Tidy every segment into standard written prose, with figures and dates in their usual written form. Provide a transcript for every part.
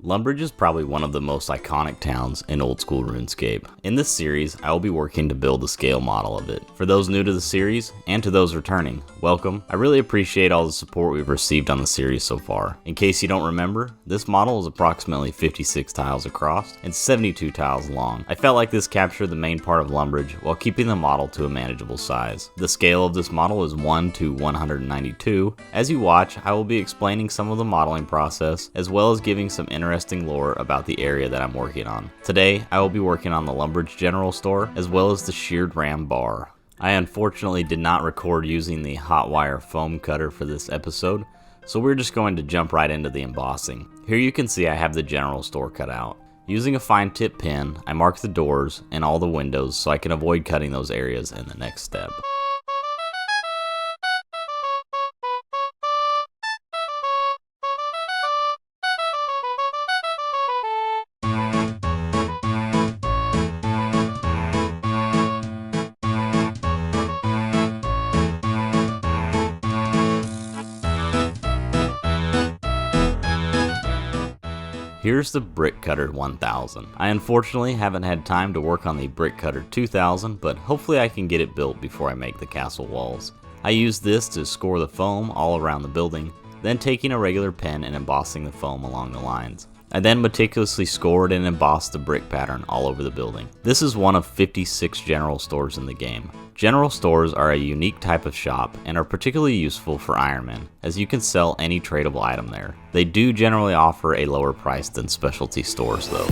Lumbridge is probably one of the most iconic towns in old school RuneScape. In this series, I will be working to build a scale model of it. For those new to the series, and to those returning, welcome. I really appreciate all the support we've received on the series so far. In case you don't remember, this model is approximately 56 tiles across and 72 tiles long. I felt like this captured the main part of Lumbridge while keeping the model to a manageable size. The scale of this model is 1 to 192. As you watch, I will be explaining some of the modeling process, as well as giving some interesting lore about the area that I'm working on. Today, I will be working on the Lumbridge General Store, as well as the Sheared Ram Bar. I unfortunately did not record using the hot wire foam cutter for this episode, so we're just going to jump right into the embossing. Here you can see I have the General Store cut out. Using a fine tip pen, I mark the doors and all the windows so I can avoid cutting those areas in the next step. Here's the Brick Cutter 1000. I unfortunately haven't had time to work on the Brick Cutter 2000, but hopefully I can get it built before I make the castle walls. I use this to score the foam all around the building, then taking a regular pen and embossing the foam along the lines. I then meticulously scored and embossed the brick pattern all over the building. This is one of 56 general stores in the game. General stores are a unique type of shop and are particularly useful for Ironmen, as you can sell any tradable item there. They do generally offer a lower price than specialty stores though.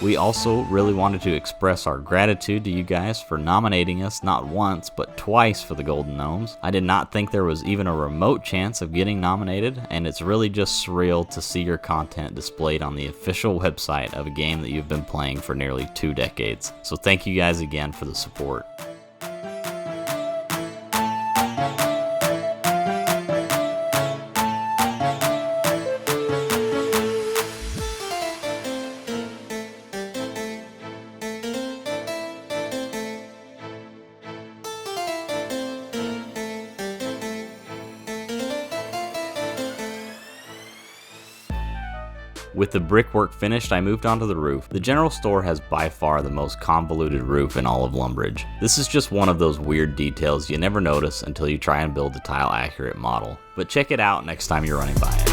We also really wanted to express our gratitude to you guys for nominating us not once but twice for the Golden Gnomes. I did not think there was even a remote chance of getting nominated, and it's really just surreal to see your content displayed on the official website of a game that you've been playing for nearly 2 decades. So thank you guys again for the support. With the brickwork finished, I moved onto the roof. The general store has by far the most convoluted roof in all of Lumbridge. This is just one of those weird details you never notice until you try and build a tile accurate model. But check it out next time you're running by it.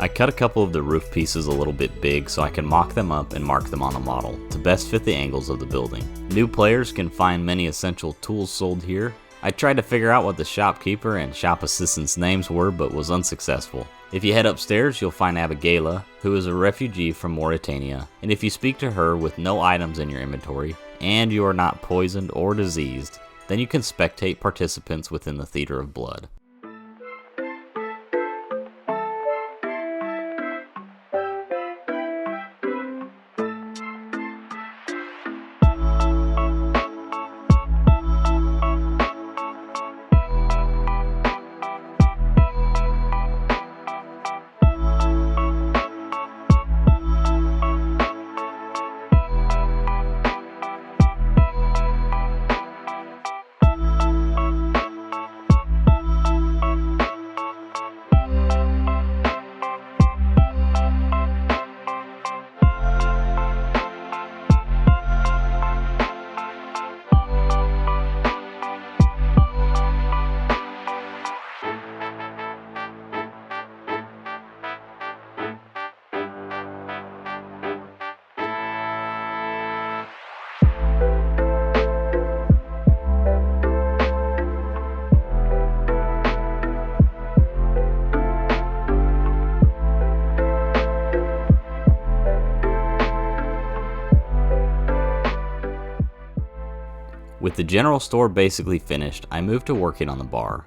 I cut a couple of the roof pieces a little bit big so I can mock them up and mark them on the model to best fit the angles of the building. New players can find many essential tools sold here. I tried to figure out what the shopkeeper and shop assistant's names were but was unsuccessful. If you head upstairs, you'll find Abigaila, who is a refugee from Mauritania, and if you speak to her with no items in your inventory and you are not poisoned or diseased, then you can spectate participants within the Theater of Blood. With the general store basically finished, I moved to working on the bar.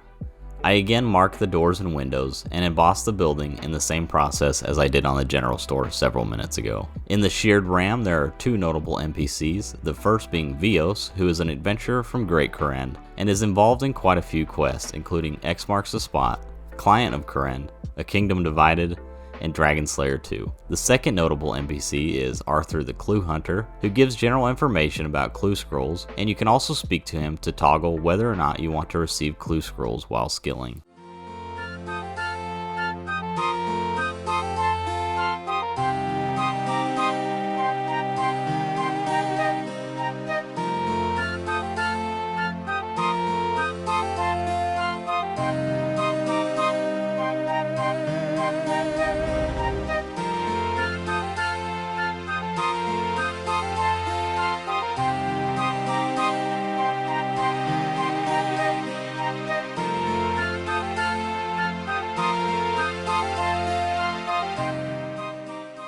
I again marked the doors and windows and embossed the building in the same process as I did on the general store several minutes ago. In the sheared ram, there are two notable NPCs, the first being Vios, who is an adventurer from Great Kurend and is involved in quite a few quests, including X Marks the Spot, Client of Kurend, A Kingdom Divided, and Dragon Slayer 2. The second notable NPC is Arthur the Clue Hunter, who gives general information about clue scrolls, and you can also speak to him to toggle whether or not you want to receive clue scrolls while skilling.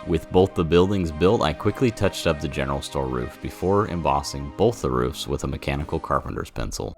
With both the buildings built, I quickly touched up the general store roof before embossing both the roofs with a mechanical carpenter's pencil.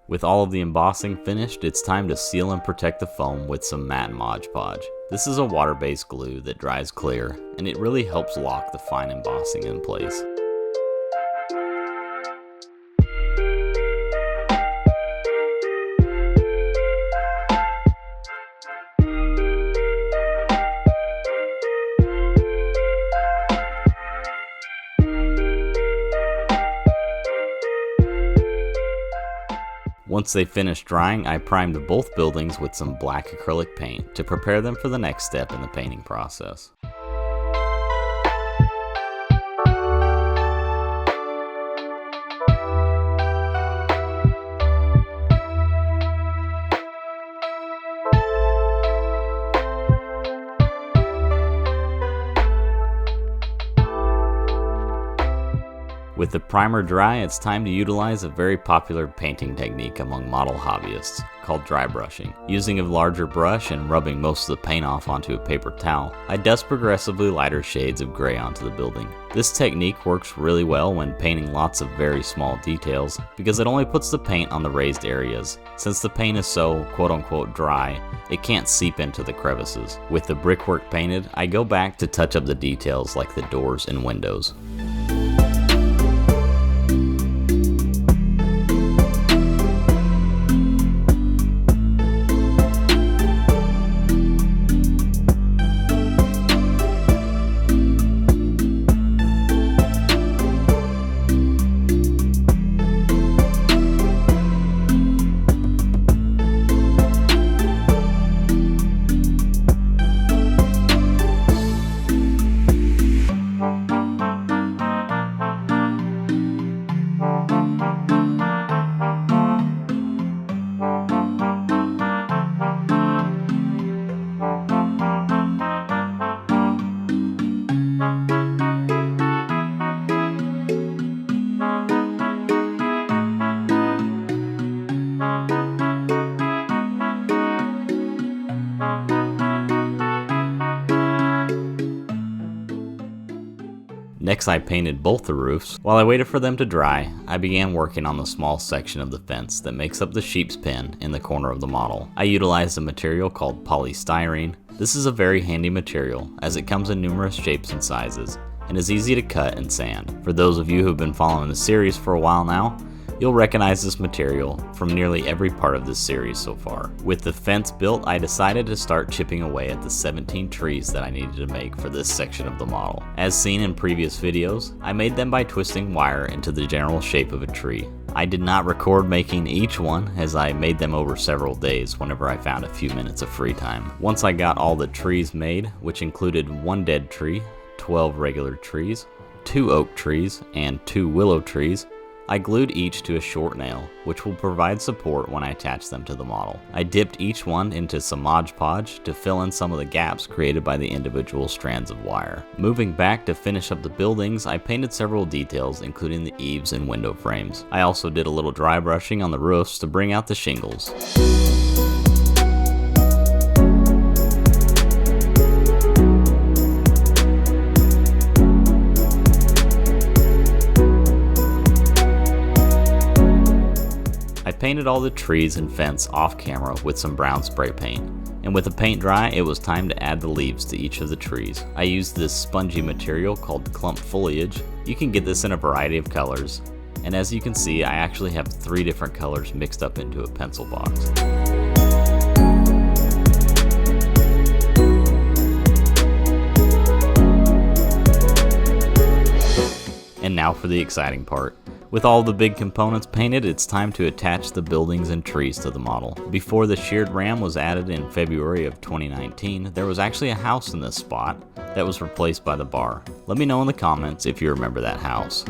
With all of the embossing finished, it's time to seal and protect the foam with some matte Mod Podge. This is a water-based glue that dries clear, and it really helps lock the fine embossing in place. Once they finished drying, I primed both buildings with some black acrylic paint to prepare them for the next step in the painting process. With the primer dry, it's time to utilize a very popular painting technique among model hobbyists called dry brushing. Using a larger brush and rubbing most of the paint off onto a paper towel, I dust progressively lighter shades of gray onto the building. This technique works really well when painting lots of very small details because it only puts the paint on the raised areas. Since the paint is so quote-unquote dry, it can't seep into the crevices. With the brickwork painted, I go back to touch up the details like the doors and windows. Next, I painted both the roofs. While I waited for them to dry, I began working on the small section of the fence that makes up the sheep's pen in the corner of the model. I utilized a material called polystyrene. This is a very handy material as it comes in numerous shapes and sizes and is easy to cut and sand. For those of you who've been following the series for a while now, You'll recognize this material from nearly every part of this series so far. With the fence built, I decided to start chipping away at the 17 trees that I needed to make for this section of the model. As seen in previous videos, I made them by twisting wire into the general shape of a tree. I did not record making each one, as I made them over several days whenever I found a few minutes of free time. Once I got all the trees made, which included 1 dead tree, 12 regular trees, 2 oak trees, and 2 willow trees, I glued each to a short nail, which will provide support when I attach them to the model. I dipped each one into some Mod Podge to fill in some of the gaps created by the individual strands of wire. Moving back to finish up the buildings, I painted several details, including the eaves and window frames. I also did a little dry brushing on the roofs to bring out the shingles. I painted all the trees and fence off camera with some brown spray paint, and with the paint dry, it was time to add the leaves to each of the trees. I used this spongy material called clump foliage. You can get this in a variety of colors, and as you can see, I actually have 3 different colors mixed up into a pencil box. And now for the exciting part. With all the big components painted, it's time to attach the buildings and trees to the model. Before the sheared ram was added in February of 2019, there was actually a house in this spot that was replaced by the bar. Let me know in the comments if you remember that house.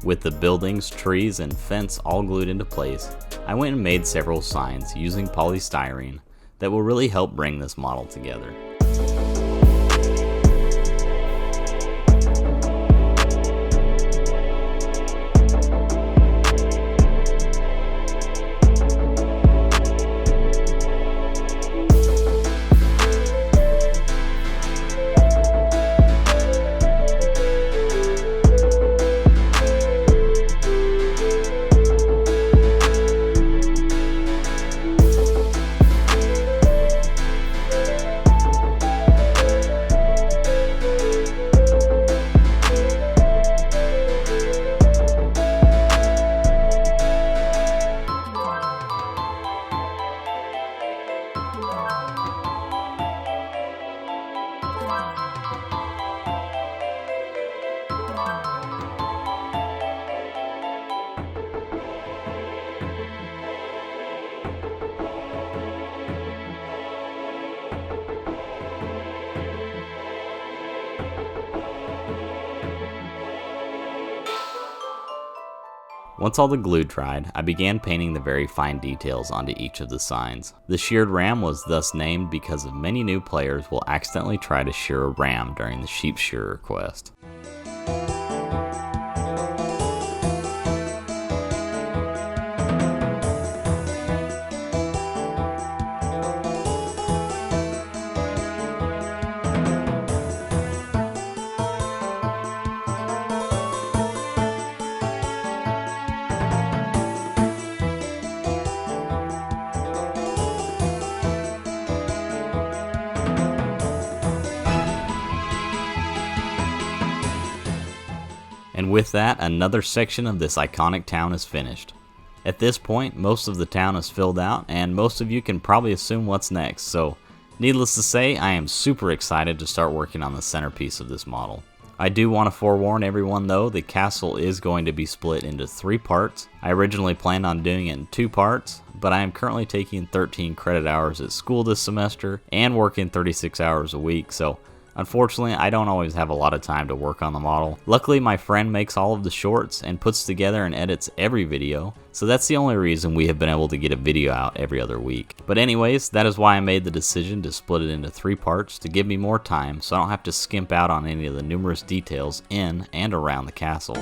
With the buildings, trees, and fence all glued into place, I went and made several signs using polystyrene that will really help bring this model together. Once all the glue dried, I began painting the very fine details onto each of the signs. The sheared ram was thus named because of many new players will accidentally try to shear a ram during the sheep shearer quest. And with that, another section of this iconic town is finished. At this point, most of the town is filled out, and most of you can probably assume what's next, so needless to say, I am super excited to start working on the centerpiece of this model. I do want to forewarn everyone though, the castle is going to be split into 3 parts. I originally planned on doing it in 2 parts, but I am currently taking 13 credit hours at school this semester and working 36 hours a week, so Unfortunately, I don't always have a lot of time to work on the model. Luckily, my friend makes all of the shorts and puts together and edits every video, so that's the only reason we have been able to get a video out every other week. But anyways, that is why I made the decision to split it into 3 parts to give me more time so I don't have to skimp out on any of the numerous details in and around the castle.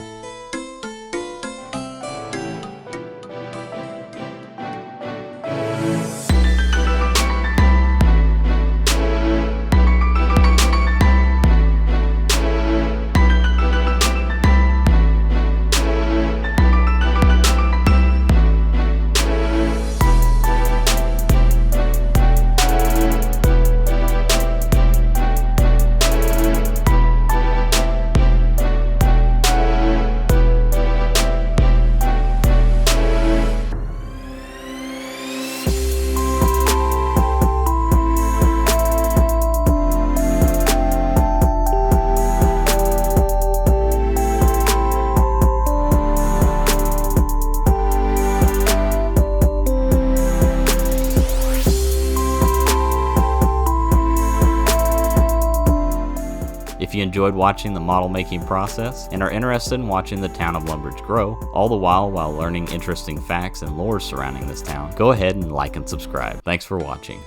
If you enjoyed watching the model making process and are interested in watching the town of Lumbridge grow, all the while learning interesting facts and lore surrounding this town, go ahead and like and subscribe. Thanks for watching.